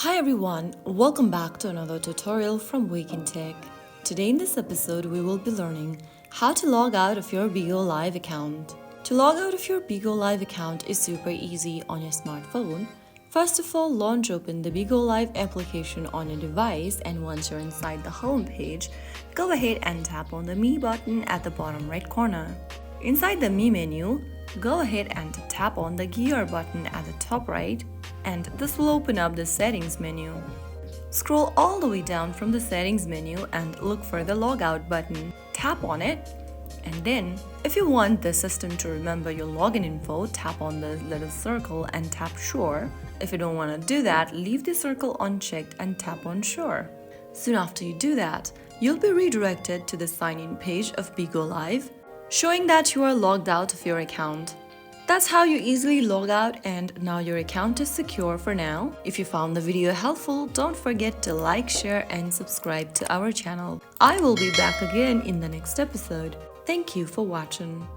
Hi everyone, welcome back to another tutorial from Wake&Tech. Today in this episode we will be learning how to log out of your Bigo Live account. To log out of your Bigo Live account is super easy on your smartphone. First of all, launch open the Bigo Live application on your device, and once you're inside the home page, go ahead and tap on the Me button at the bottom right corner. Inside the Me menu, go ahead and tap on the Gear button at the top right, and this will open up the Settings menu. Scroll all the way down from the Settings menu and look for the Logout button. Tap on it, and then, if you want the system to remember your login info, tap on the little circle and tap Sure. If you don't want to do that, leave the circle unchecked and tap on Sure. Soon after you do that, you'll be redirected to the sign-in page of Bigo Live, showing that you are logged out of your account. That's how you easily log out, and now your account is secure for now. If you found the video helpful, don't forget to like, share and subscribe to our channel. I will be back again in the next episode. Thank you for watching.